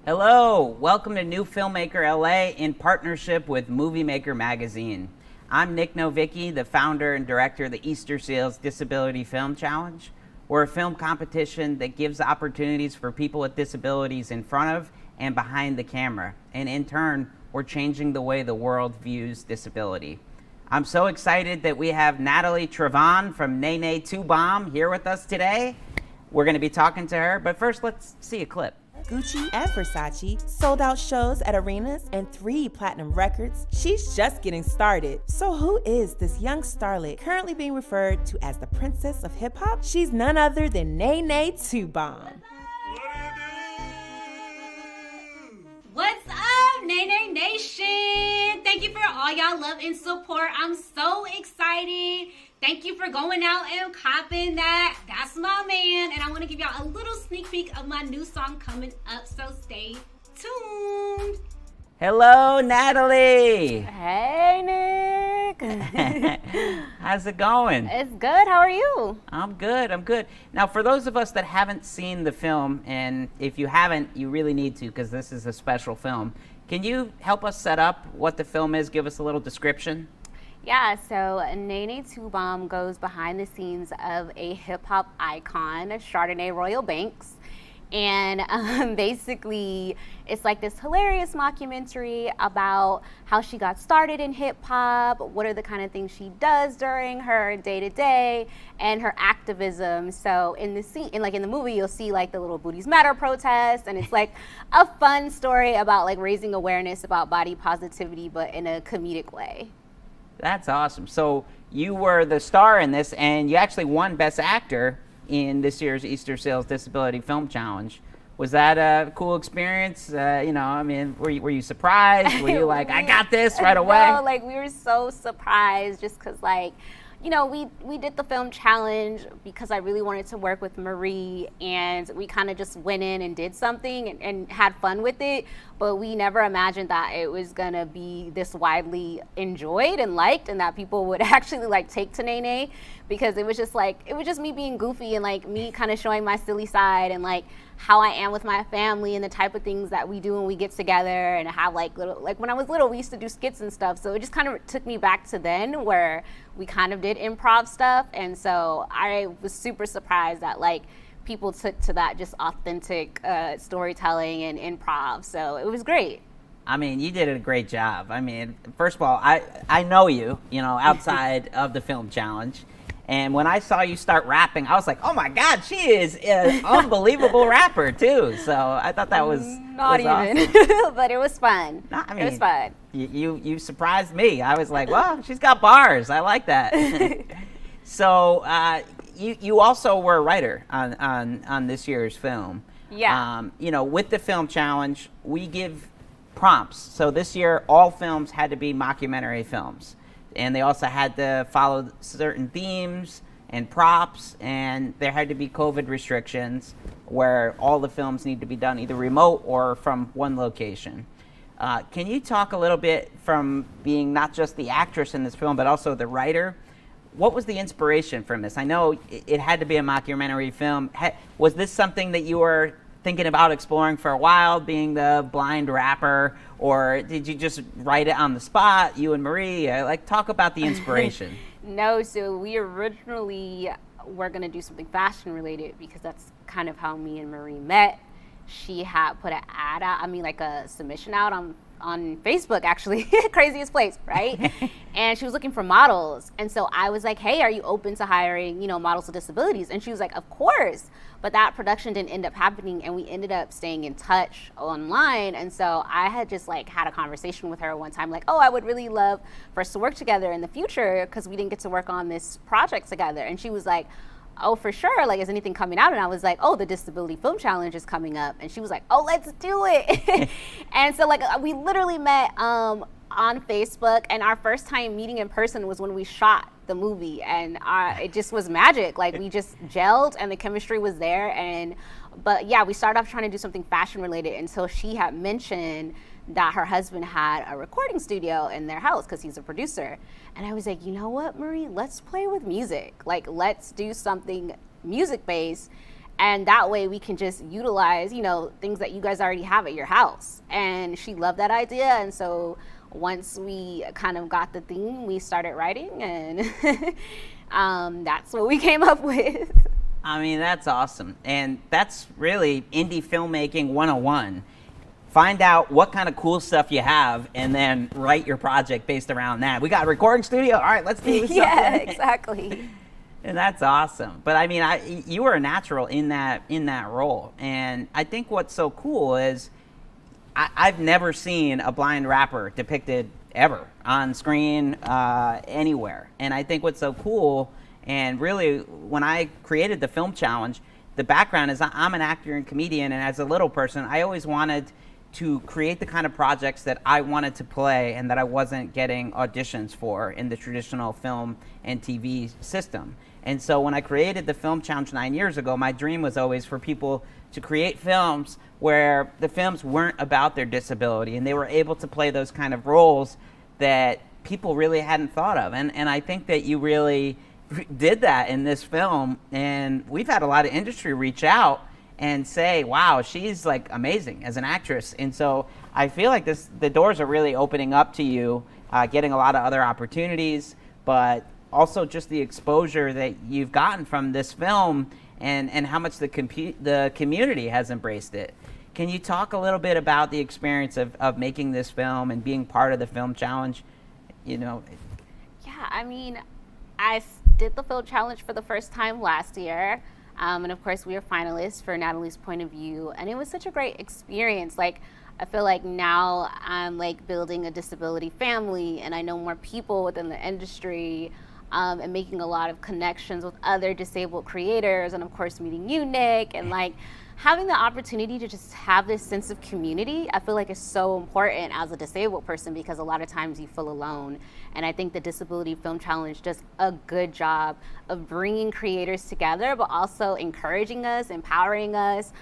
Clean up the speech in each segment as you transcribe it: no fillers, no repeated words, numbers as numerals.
Hello, welcome to New Filmmaker LA in partnership with Movie Maker Magazine. I'm Nick Novicki, the founder and director of the Easter Seals Disability Film Challenge. We're a film competition that gives opportunities for people with disabilities in front of and behind the camera. And in turn, we're changing the way the world views disability. I'm so excited that we have Natalie Trevonne from Nene 2 Bomb here with us today. We're going to be talking to her, but first let's see a clip. Gucci and Versace, sold out shows at arenas, and 3 platinum records. She's just getting started. So who is this young starlet currently being referred to as the princess of hip hop? She's none other than Nene 2 Bomb. What's up, Nene Nation? Thank you for all y'all love and support. I'm so excited. Thank you for going out and copping that. That's my man. And I want to give y'all a little sneak peek of my new song coming up, so stay tuned. Hello, Natalie. Hey, Nick. How's it going? It's good. How are you? I'm good. Now, for those of us that haven't seen the film, and if you haven't, you really need to because this is a special film. Can you help us set up what the film is? Give us a little description. Yeah, so Nene 2 Bomb goes behind the scenes of a hip hop icon, Chardonnay Royal Banks. And basically, it's like this hilarious mockumentary about how she got started in hip hop, what are the kind of things she does during her day to day, and her activism. So in the scene, in the movie, you'll see like the little Booties Matter protest, and it's like a fun story about like raising awareness about body positivity, but in a comedic way. That's awesome. So you were the star in this, and you actually won Best Actor in this year's Easter Seals Disability Film Challenge. Was that a cool experience? Were you surprised? Were you like, I got this right away? No, we were so surprised just because, we did the film challenge because I really wanted to work with Marie, and we kind of just went in and did something and had fun with it, but we never imagined that it was gonna be this widely enjoyed and liked, and that people would actually take to Nene, because it was just me being goofy and me kind of showing my silly side and how I am with my family and the type of things that we do when we get together, and have when I was little, we used to do skits and stuff. So it just kind of took me back to then where we kind of did improv stuff. And so I was super surprised that people took to that just authentic storytelling and improv. So it was great. I mean, you did a great job. I mean, first of all, I know you, outside of the film challenge. And when I saw you start rapping, I was like, oh my God, she is an unbelievable rapper too. So I thought that was not even, awesome. But it was fun. It was fun. You surprised me. I was like, well, she's got bars. I like that. So you also were a writer on this year's film. Yeah. With the film challenge, we give prompts. So this year, all films had to be mockumentary films. And they also had to follow certain themes and props, and there had to be COVID restrictions where all the films need to be done either remote or from one location. Can you talk a little bit from being not just the actress in this film, but also the writer? What was the inspiration from this? I know it had to be a mockumentary film. Was this something that you were thinking about exploring for a while, being the blind rapper, or did you just write it on the spot, you and Marie? Talk about the inspiration. No, so we originally were going to do something fashion related because that's kind of how me and Marie met. She had put an ad out, a submission out on Facebook, actually. Craziest place, right? And she was looking for models. And so I was like, hey, are you open to hiring, models with disabilities? And she was like, of course. But that production didn't end up happening, and we ended up staying in touch online. And so I had just had a conversation with her one time, I would really love for us to work together in the future because we didn't get to work on this project together. And she was like, oh, for sure, is anything coming out? And I was like, oh, the Disability Film Challenge is coming up. And she was like, oh, let's do it. And so we literally met on Facebook, and our first time meeting in person was when we shot the movie, and it just was magic. We just gelled, and the chemistry was there. But yeah, we started off trying to do something fashion related until she had mentioned that her husband had a recording studio in their house because he's a producer. And I was like, you know what, Marie, let's play with music. Let's do something music based. And that way we can just utilize, things that you guys already have at your house. And she loved that idea. And so once we kind of got the theme, we started writing, and that's what we came up with. I mean, that's awesome. And that's really indie filmmaking 101. Find out what kind of cool stuff you have and then write your project based around that. We got a recording studio. All right, let's do something. Yeah, exactly. And that's awesome. But I mean, you were a natural in that role. And I think what's so cool is I've never seen a blind rapper depicted ever on screen anywhere. And I think what's so cool, and really when I created the film challenge, the background is I'm an actor and comedian, and as a little person, I always wanted to create the kind of projects that I wanted to play and that I wasn't getting auditions for in the traditional film and TV system. And so when I created the film challenge 9 years ago, my dream was always for people to create films where the films weren't about their disability and they were able to play those kind of roles that people really hadn't thought of. And I think that you really did that in this film, and we've had a lot of industry reach out and say, wow, she's like amazing as an actress. And so I feel like the doors are really opening up to you, getting a lot of other opportunities, but also just the exposure that you've gotten from this film and how much the community has embraced it. Can you talk a little bit about the experience of making this film and being part of the film challenge? Yeah, I mean, I did the film challenge for the first time last year. And of course, we were finalists for Natalie's Point of View. And it was such a great experience. Like, I feel like now I'm like building a disability family, and I know more people within the industry, and making a lot of connections with other disabled creators. And of course, meeting you, Nick, and like having the opportunity to just have this sense of community, I feel like is so important as a disabled person, because a lot of times you feel alone. And I think the Disability Film Challenge does a good job of bringing creators together, but also encouraging us, empowering us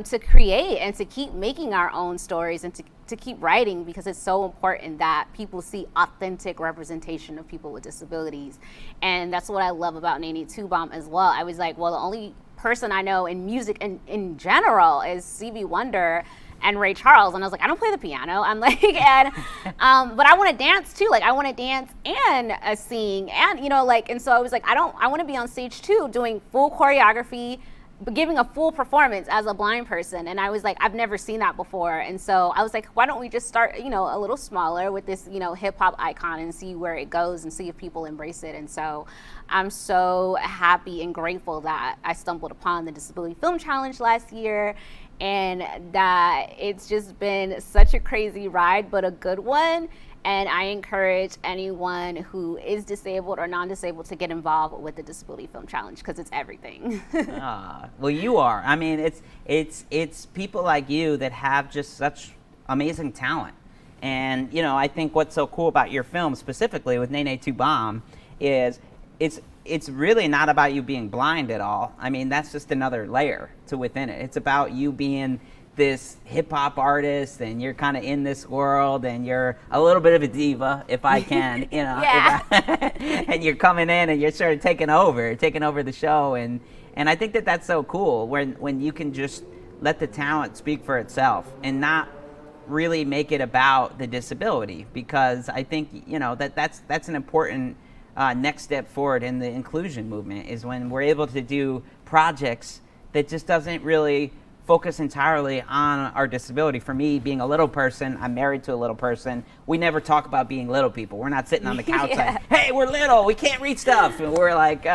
to create and to keep making our own stories and to keep writing, because it's so important that people see authentic representation of people with disabilities. And that's what I love about Nene 2 Bomb as well. I was like, well, the only person I know in music in general is Stevie Wonder and Ray Charles, and I was like, I don't play the piano. I'm like, and but I want to dance too. Like, I want to dance and sing, and and so I was like, I want to be on stage too, doing full choreography, but giving a full performance as a blind person. And I was like, I've never seen that before. And so I was like, why don't we just start, a little smaller with this, hip hop icon, and see where it goes and see if people embrace it. And so I'm so happy and grateful that I stumbled upon the Disability Film Challenge last year, and that it's just been such a crazy ride, but a good one. And I encourage anyone who is disabled or non-disabled to get involved with the Disability Film Challenge, because it's everything. Well, you are. I mean, it's people like you that have just such amazing talent. And, I think what's so cool about your film, specifically with Nene 2 Bomb, is it's really not about you being blind at all. I mean, that's just another layer to within it. It's about you being this hip-hop artist, and you're kind of in this world, and you're a little bit of a diva, if I can, Yeah. And you're coming in and you're sort of taking over the show, and I think that's so cool when you can just let the talent speak for itself and not really make it about the disability, because I think that's an important next step forward in the inclusion movement, is when we're able to do projects that just doesn't really focus entirely on our disability. For me, being a little person, I'm married to a little person. We never talk about being little people. We're not sitting on the couch like, hey, we're little, we can't read stuff. And we're like,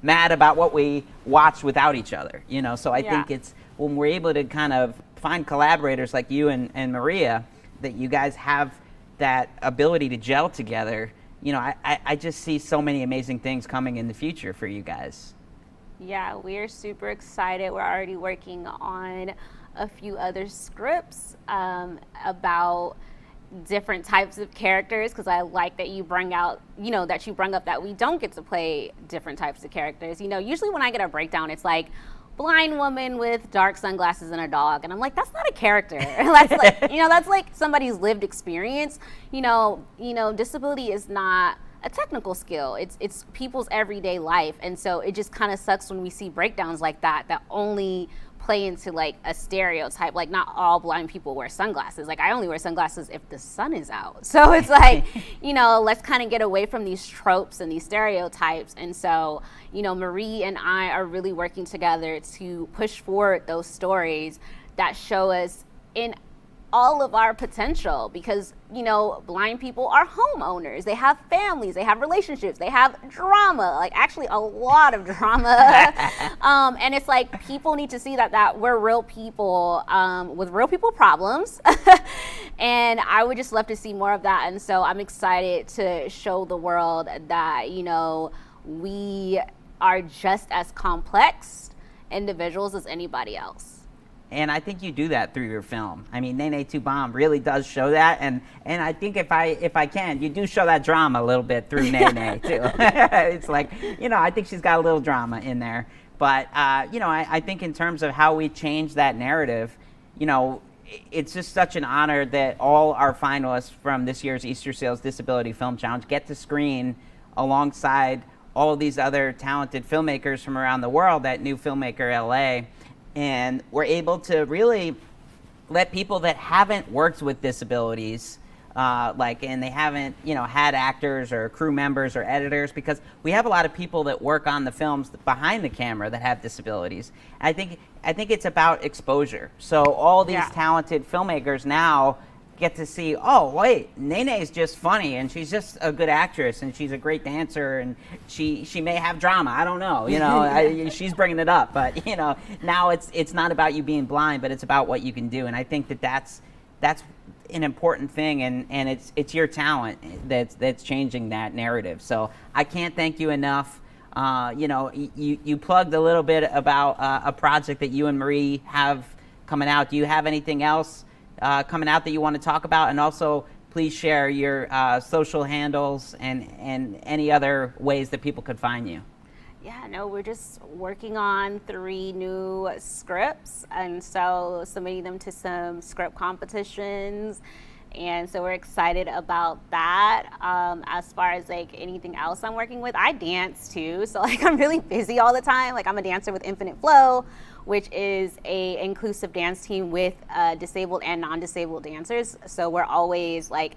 mad about what we watch without each other. So I think it's when we're able to kind of find collaborators like you and Maria, that you guys have that ability to gel together. I just see so many amazing things coming in the future for you guys. Yeah, we're super excited. We're already working on a few other scripts about different types of characters, because I like that you bring out, that you bring up that we don't get to play different types of characters. Usually when I get a breakdown, it's like blind woman with dark sunglasses and a dog, and I'm like, that's not a character. That's like, that's like somebody's lived experience. Disability is not a technical skill. It's people's everyday life. And so it just kind of sucks when we see breakdowns like that only play into like a stereotype. Like, not all blind people wear sunglasses. Like, I only wear sunglasses if the sun is out. So it's like, you know, let's kind of get away from these tropes and these stereotypes. And so, you know, Marie and I are really working together to push forward those stories that show us in all of our potential, because, you know, blind people are homeowners. They have families, they have relationships, they have drama, like actually a lot of drama. And it's like, people need to see that we're real people with real people problems. And I would just love to see more of that. And so I'm excited to show the world that, you know, we are just as complex individuals as anybody else. And I think you do that through your film. I mean, Nene Tu Bomb really does show that, and I think if I can, you do show that drama a little bit through Nene too. It's like, you know, I think she's got a little drama in there. But you know, I think in terms of how we change that narrative, you know, it's just such an honor that all our finalists from this year's Easter Seals Disability Film Challenge get to screen alongside all of these other talented filmmakers from around the world at NewFilmmakers LA. And we're able to really let people that haven't worked with disabilities, and they haven't, you know, had actors or crew members or editors, because we have a lot of people that work on the films behind the camera that have disabilities. I think it's about exposure. So all these talented filmmakers now get to see, oh wait, Nene's just funny, and she's just a good actress, and she's a great dancer, and she may have drama. I don't know, you know, she's bringing it up, but you know, now it's not about you being blind, but it's about what you can do. And I think that's an important thing, and it's your talent that's changing that narrative. So I can't thank you enough. You know, you plugged a little bit about a project that you and Marie have coming out. Do you have anything else coming out that you want to talk about? And also, please share your social handles and any other ways that people could find you. Yeah, no, we're just working on 3 new scripts, and so submitting them to some script competitions. And so we're excited about that. As far as like anything else I'm working with, I dance too. So like, I'm really busy all the time. Like, I'm a dancer with Infinite Flow, which is a inclusive dance team with disabled and non-disabled dancers. So we're always like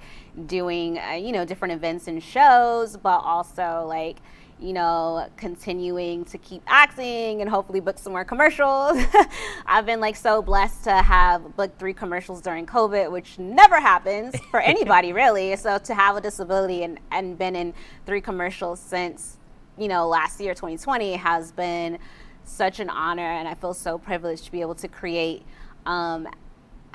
doing, you know, different events and shows, but also like, you know, continuing to keep acting and hopefully book some more commercials. I've been like so blessed to have booked 3 commercials during COVID, which never happens for anybody really. So to have a disability and been in 3 commercials since, you know, last year, 2020, has been such an honor, and I feel so privileged to be able to create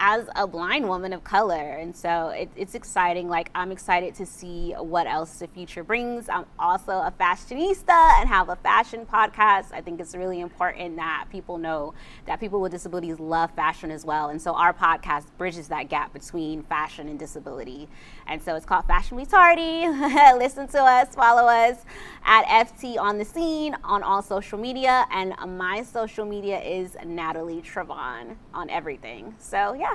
as a blind woman of color. And so it's exciting. Like, I'm excited to see what else the future brings. I'm also a fashionista and have a fashion podcast. I think it's really important that people know that people with disabilities love fashion as well. And so our podcast bridges that gap between fashion and disability. And so it's called Fashion Meets Hardy. Listen to us, follow us at FT on the Scene on all social media. And my social media is Natalie Trevonne on everything. So yeah.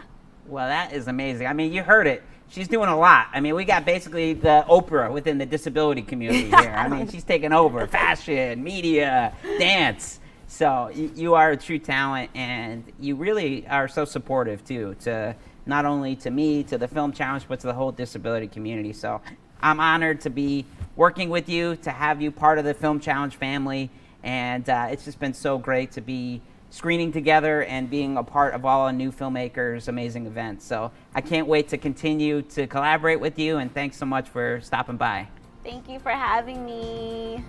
Well, that is amazing. I mean, you heard it. She's doing a lot. I mean, we got basically the Oprah within the disability community here. I mean, she's taking over fashion, media, dance. So you are a true talent, and you really are so supportive too, to not only to me, to the Film Challenge, but to the whole disability community. So I'm honored to be working with you, to have you part of the Film Challenge family, and it's just been so great to be screening together and being a part of all of NewFilmmakers' amazing events. So I can't wait to continue to collaborate with you, and thanks so much for stopping by. Thank you for having me.